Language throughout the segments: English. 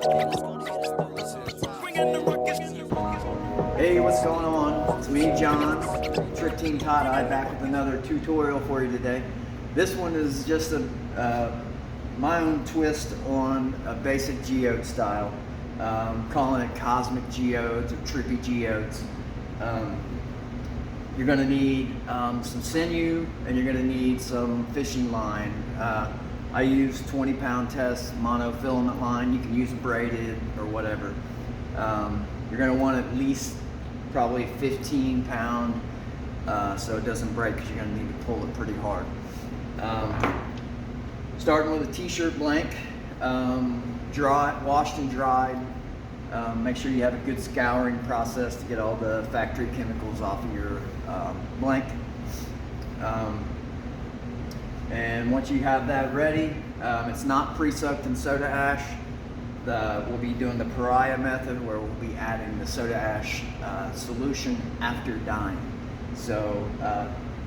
Hey, what's going on? It's me, John, TripTeam Tie-Dye, back with another tutorial for you today. This one is just my own twist on a basic geode style. Calling it cosmic geodes or trippy geodes. You're going to need some sinew, and you're going to need some fishing line. I use 20-pound test monofilament line. You can use braided or whatever. You're going to want at least probably 15-pound so it doesn't break, because you're going to need to pull it pretty hard. Starting with a t-shirt blank, washed and dried. Make sure you have a good scouring process to get all the factory chemicals off of your blank. And once you have that ready, it's not pre-soaked in soda ash. We'll be doing the pariah method, where we'll be adding the soda ash solution after dyeing. So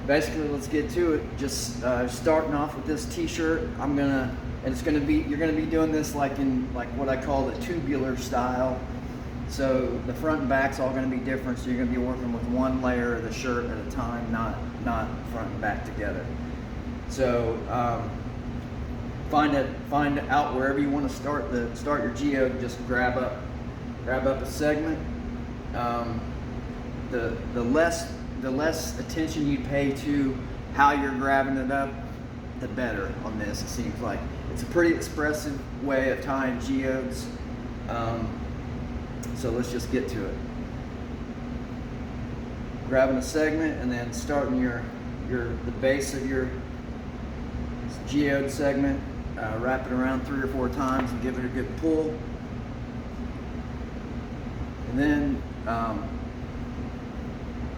basically, let's get to it. Just starting off with this t-shirt, you're gonna be doing this like what I call the tubular style. So the front and back's all gonna be different. So you're gonna be working with one layer of the shirt at a time, not front and back together. So find out wherever you want to start your geode. Just grab up a segment. The less attention you pay to how you're grabbing it up, the better on this. It seems like it's a pretty expressive way of tying geodes. So let's just get to it. Grabbing a segment and then starting the base of your geode segment. Wrap it around 3 or 4 times and give it a good pull. And then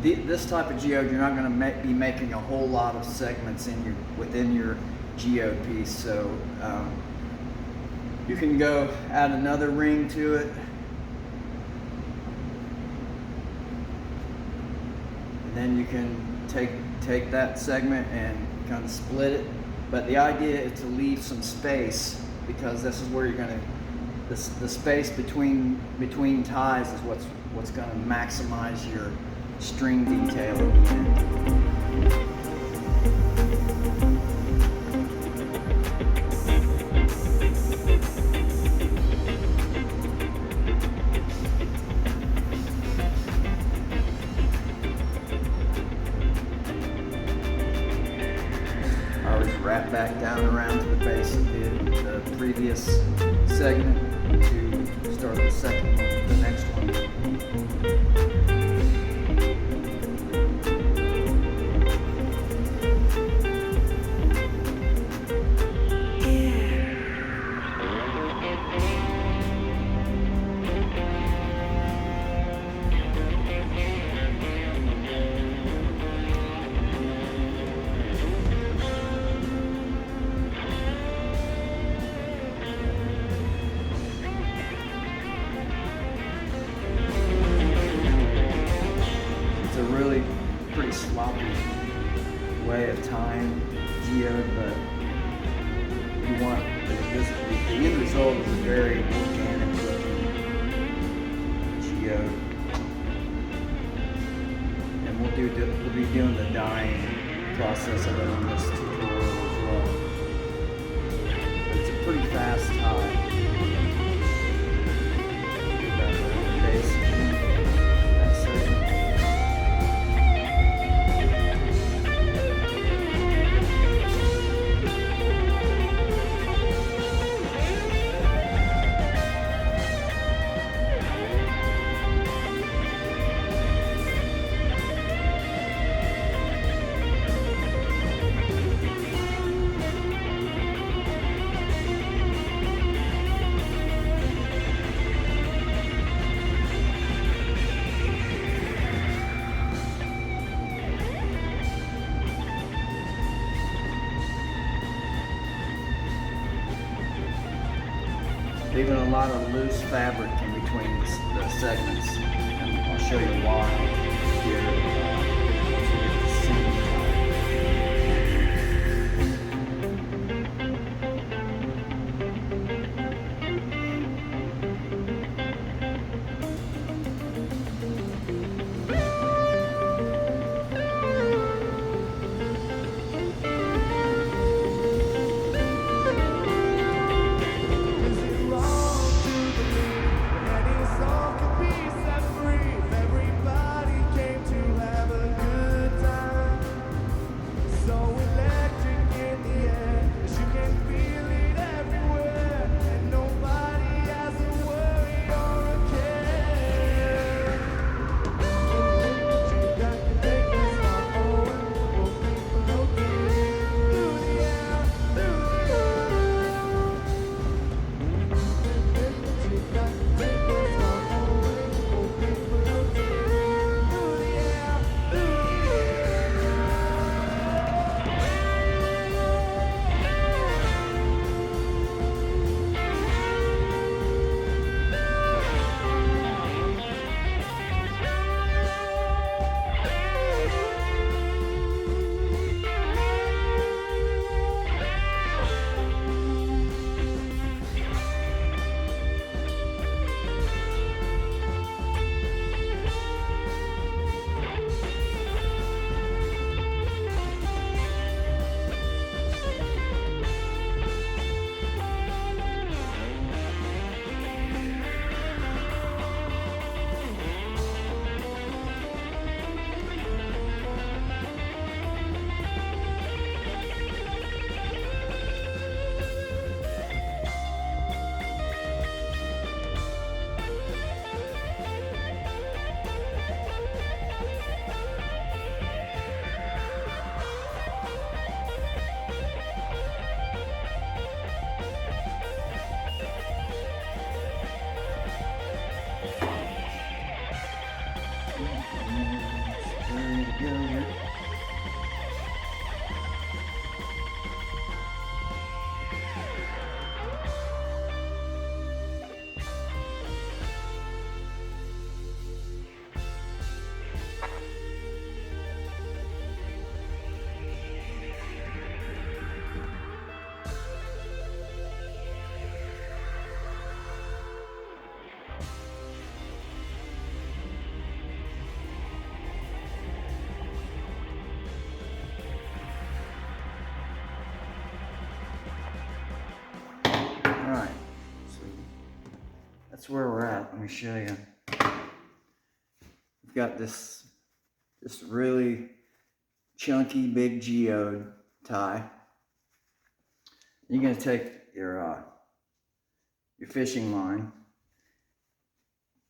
this type of geode, you're not going to be making a whole lot of segments within your geode piece. So you can go add another ring to it. And then you can take that segment and kind of split it. But the idea is to leave some space, because this is where you're going to, the space between ties is what's going to maximize your string detail at the end. Wrap back down around to the base of the previous segment to start the second one, the next one. Pretty sloppy way of tying geode, but you want the end result is a very organic looking geode, and we'll be doing the dyeing process of it on this tutorial as well. But it's a pretty fast tie. Leaving a lot of loose fabric in between the segments, and I'll show you why here. that's where we're at. Let me show you. We've got this really chunky big geode tie. You're gonna take your fishing line,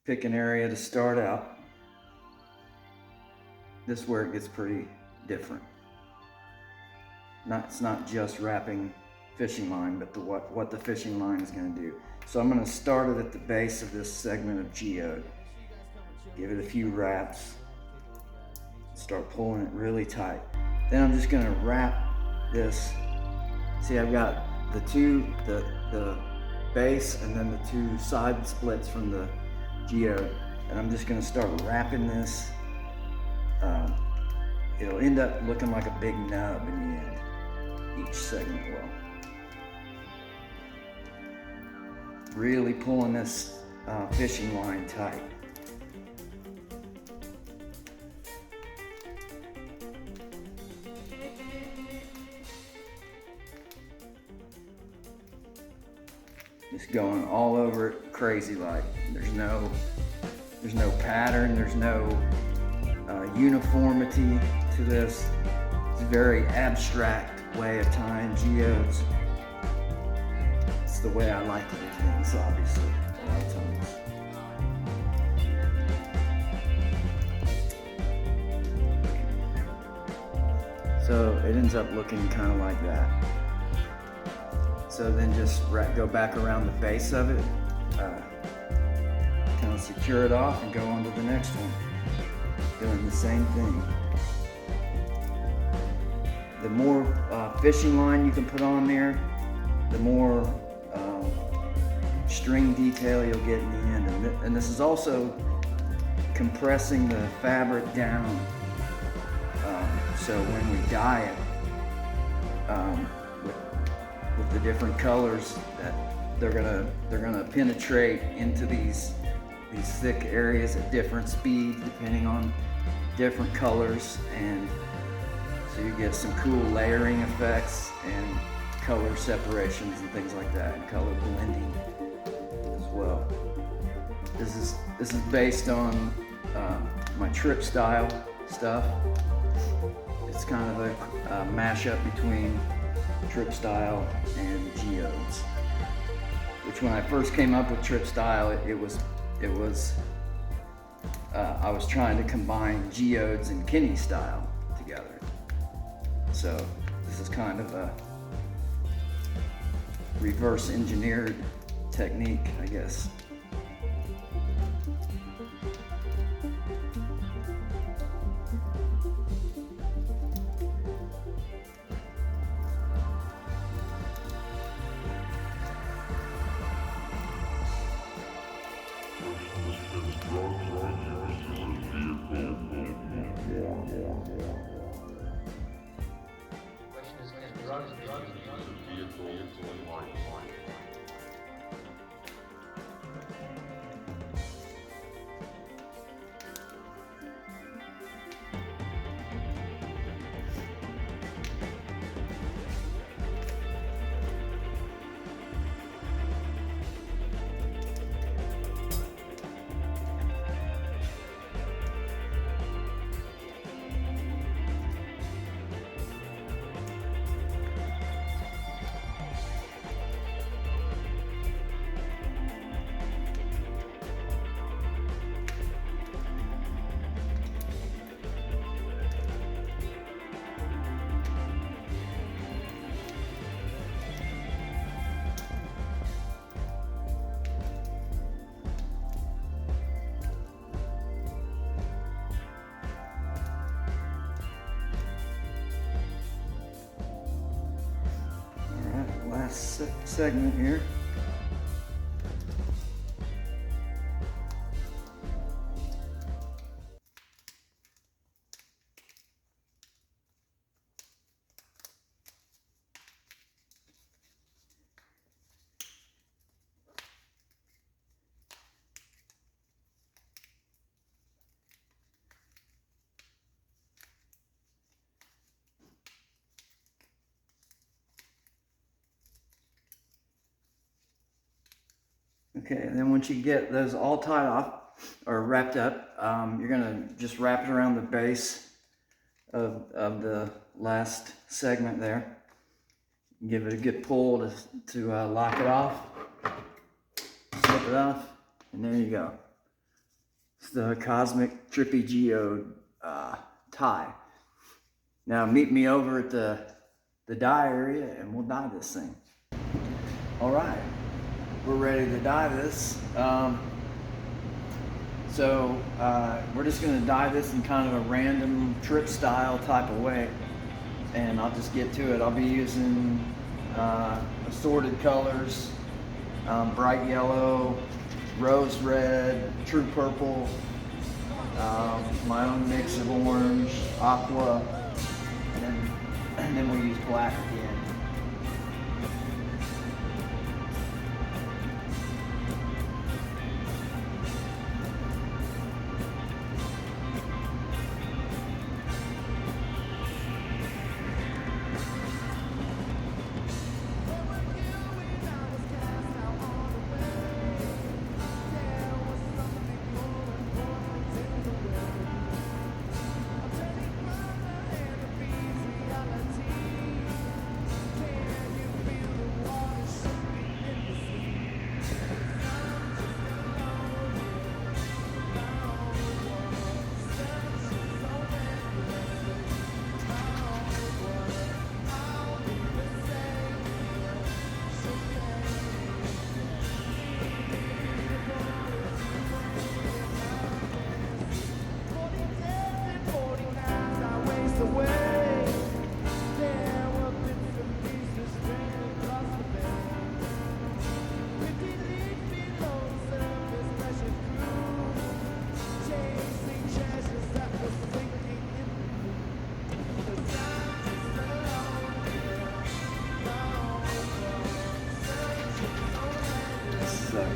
pick an area to start out. This is where it gets pretty different. It's not just wrapping fishing line, but what the fishing line is going to do. So I'm going to start it at the base of this segment of geode. Give it a few wraps. Start pulling it really tight. Then I'm just going to wrap this. See, I've got the base and then the two side splits from the geode, and I'm just going to start wrapping this. It'll end up looking like a big nub in the end. Each segment will. Really pulling this fishing line tight. Just going all over it crazy like. There's no pattern, there's no uniformity to this. It's a very abstract way of tying geodes. It's the way I like to do things, obviously, a lot of times. So it ends up looking kind of like that. So then just go back around the base of it, kind of secure it off and go on to the next one. Doing the same thing. The more fishing line you can put on there, the more string detail you'll get in the end. And this is also compressing the fabric down. So when we dye it with the different colors, that they're gonna penetrate into these thick areas at different speeds depending on different colors, and so you get some cool layering effects and color separations and things like that, and color blending as well. This is based on my trip style stuff. It's kind of a mashup between trip style and geodes, which when I first came up with trip style, I was trying to combine geodes and Kinney style together. So this is kind of a reverse engineered technique, I guess. Last segment here. Okay, and then once you get those all tied off or wrapped up, you're gonna just wrap it around the base of the last segment there. Give it a good pull to lock it off. Slip it off, and there you go. It's the Cosmic Trippy Geode tie. Now meet me over at the dye area and we'll dye this thing. All right, we're ready to dye this. So we're just gonna dye this in kind of a random trip style type of way. And I'll just get to it. I'll be using assorted colors, bright yellow, rose red, true purple, my own mix of orange, aqua, and then we'll use black again.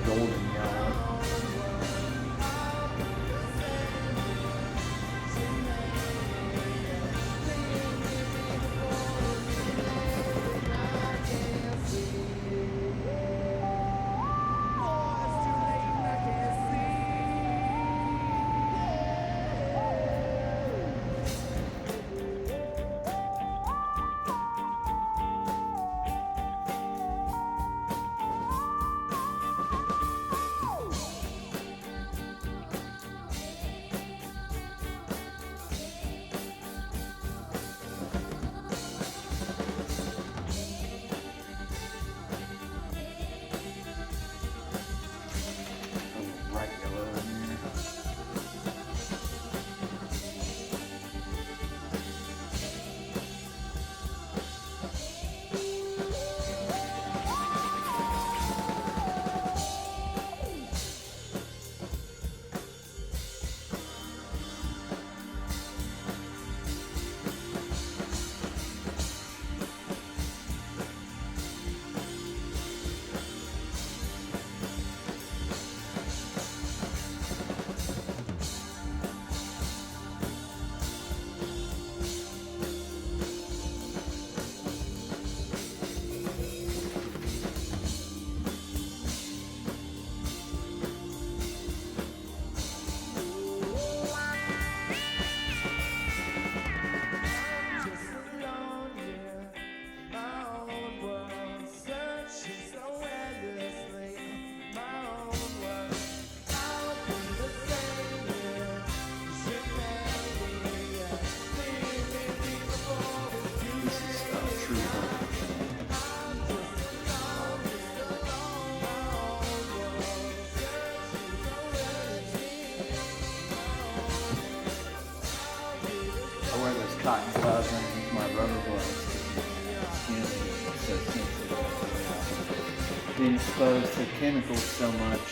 Golden yellow. Cotton gloves underneath my rubber gloves. Skin is so sensitive. Being exposed to chemicals so much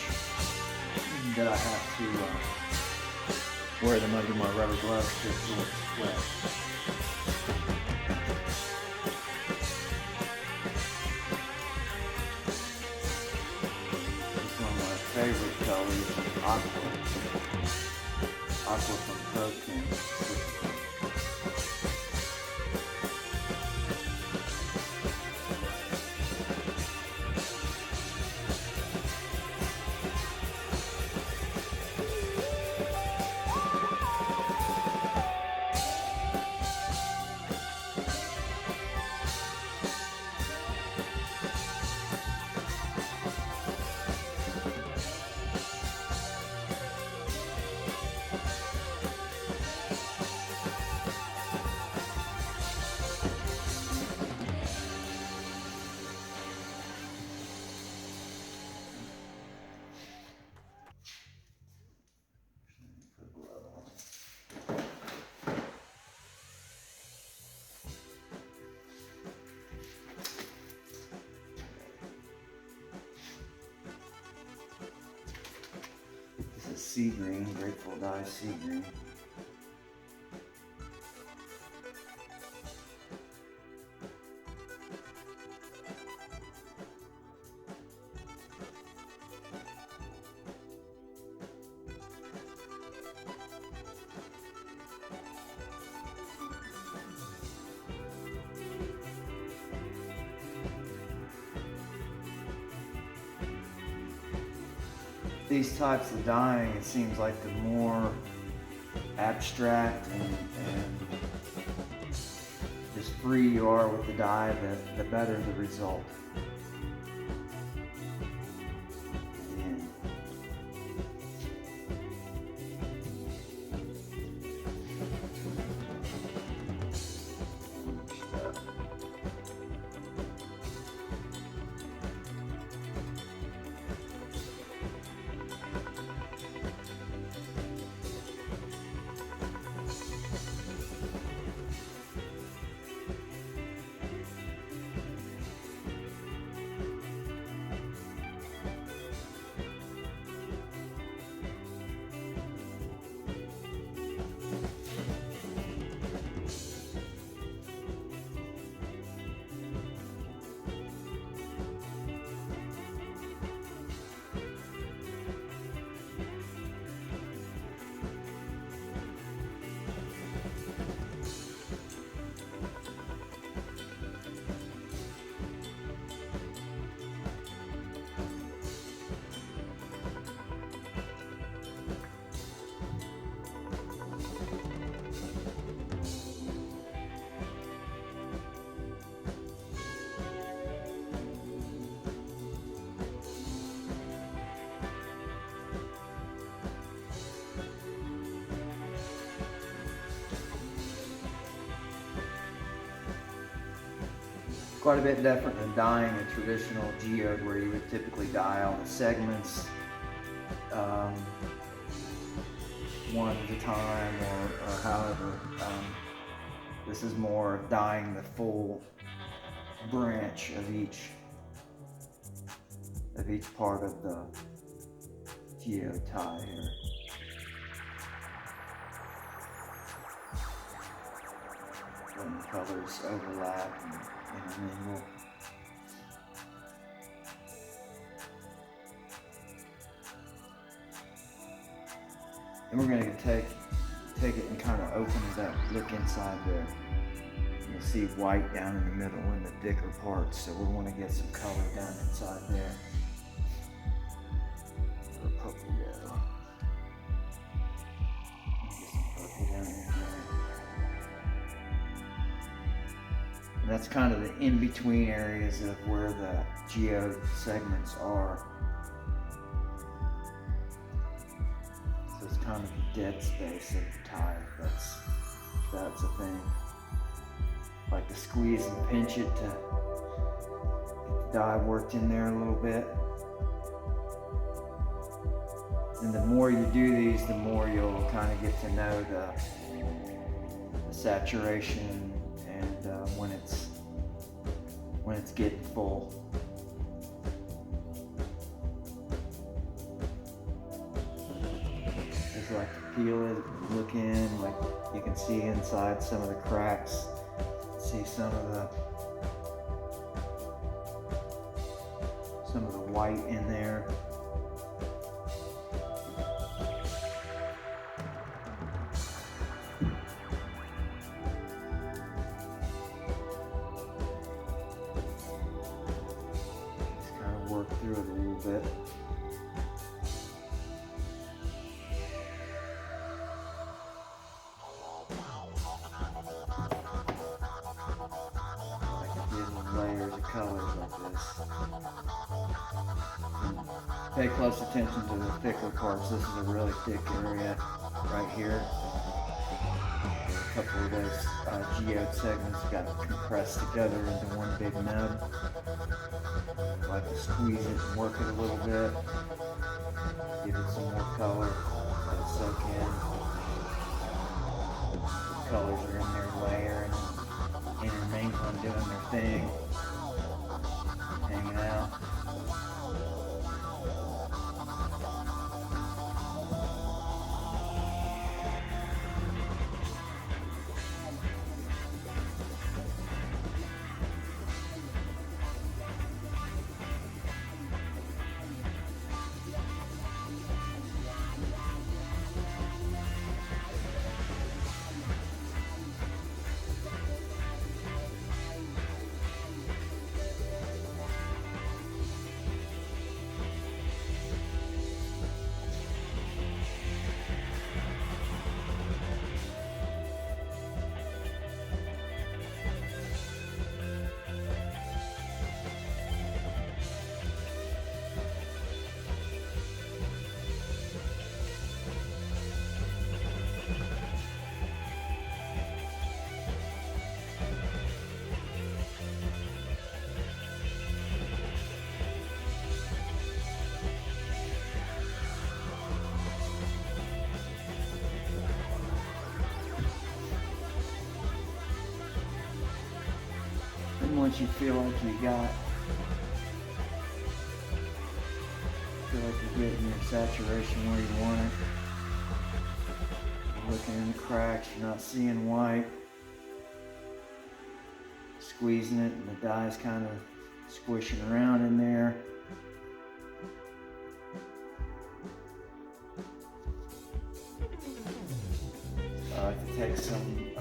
that I have to wear them under my rubber gloves to absorb sweat. It's one of my favorite colors, aqua. Aqua from TripTeam. sea green, Grateful Dye sea green. These types of dyeing, it seems like the more abstract and just free you are with the dye, the better the result. Quite a bit different than dyeing a traditional geode where you would typically dye all the segments one at a time or however. This is more of dyeing the full branch of each part of the geode tie here. When the colors overlap and intermingle. And we're going to take it and kind of open it up, look inside there. You'll see white down in the middle in the thicker parts, so we want to get some color down inside there. Or purple yellow. Get some purple down in there. And that's kind of the in-between areas of where the geode segments are. So it's kind of the dead space of the tire. That's a thing. Like to squeeze and pinch it to get the dye worked in there a little bit. And the more you do these, the more you'll kind of get to know the saturation and when it's getting full. Just like to peel it, look in, like you can see inside some of the cracks. See some of the white in there. Just kind of work through it a little bit. Layers of colors like this. And pay close attention to the thicker parts. This is a really thick area right here. A couple of those geode segments got compressed together into one big nub. I like to squeeze it and work it a little bit. Give it some more color. Let it soak in. The colors are in there layering, intermingling, doing their thing. Hanging out. once you feel like you're getting your saturation where you want it, you're looking in the cracks, you're not seeing white, squeezing it, and the dye's kind of squishing around in there. I like to take some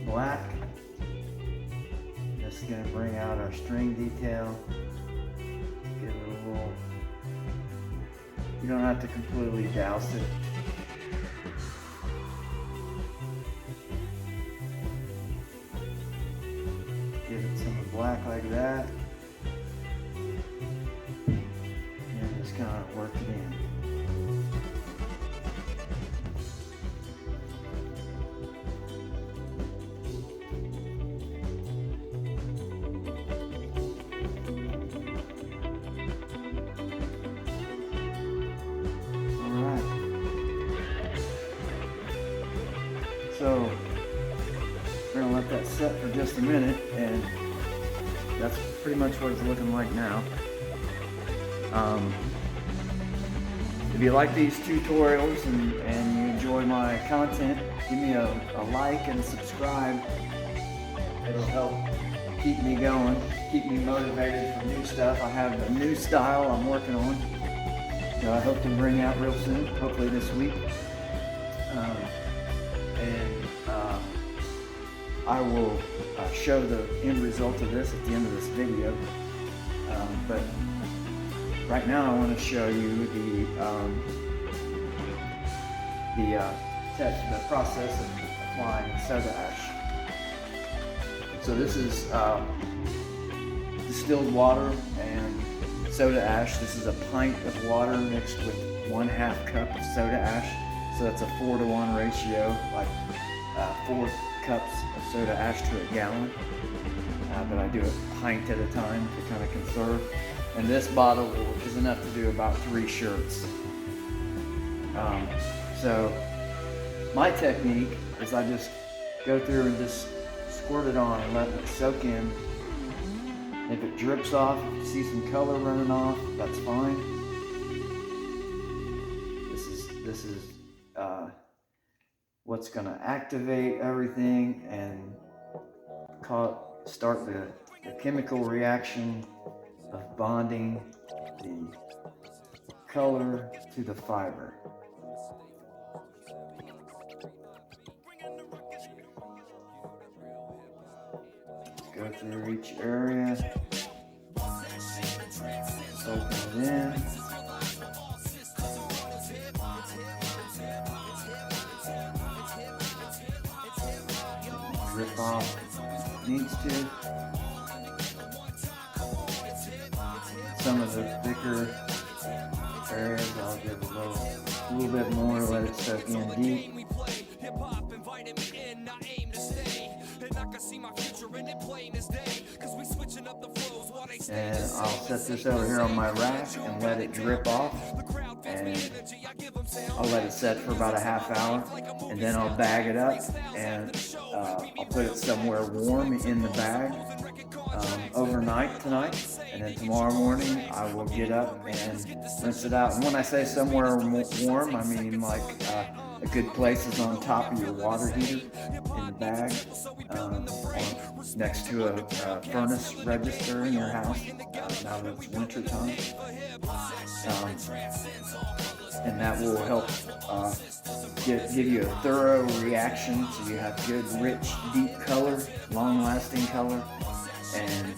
black. This is going to bring out our string detail. Give it a little. You don't have to completely douse it. Give it some black like that. And just kind of work it in. So we're going to let that set for just a minute, and that's pretty much what it's looking like now. If you like these tutorials and you enjoy my content, give me a like and subscribe. It'll help keep me going, keep me motivated for new stuff. I have a new style I'm working on that I hope to bring out real soon, hopefully this week. I will show the end result of this at the end of this video. But right now I want to show you the process of applying soda ash. So this is distilled water and soda ash. This is a pint of water mixed with 1/2 cup of soda ash. So that's a 4-to-1 ratio, like 4 cups of soda ash to a gallon. But I do a pint at a time to kind of conserve. And this bottle is enough to do about 3 shirts. So my technique is I just go through and just squirt it on and let it soak in. If it drips off, if you see some color running off, that's fine. This is what's going to activate everything and start the chemical reaction of bonding the color to the fiber. Go through each area, soak it in. Drip off if it needs to. Some of the thicker areas I'll give a little bit more to let it soak in deep. And I'll set this over here on my rack and let it drip off, and I'll let it set for about a half hour, and then I'll bag it up and I'll put it somewhere warm in the bag overnight tonight, and then tomorrow morning I will get up and rinse it out. And when I say somewhere warm, I mean like a good place is on top of your water heater in the bag, or next to a furnace register in your house now that it's winter time. And that will help give you a thorough reaction, so you have good, rich, deep color, long-lasting color, and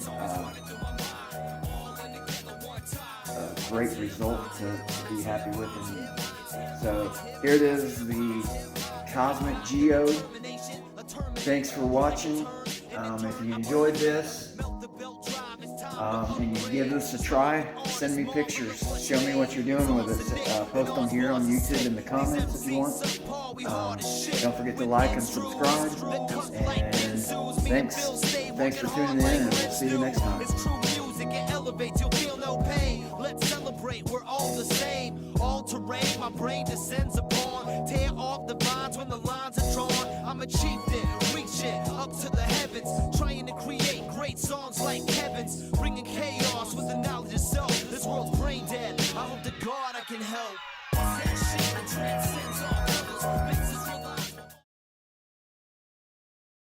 a great result to be happy with in the end. So here it is, the Cosmic Geode. Thanks for watching. If you enjoyed this and you give this a try, send me pictures. Show me what you're doing with it. Post them here on YouTube in the comments if you want. Don't forget to like and subscribe. And thanks for tuning in, and we'll see you next time. You'll feel no pain. Let's celebrate, we're all the same. All terrain, my brain descends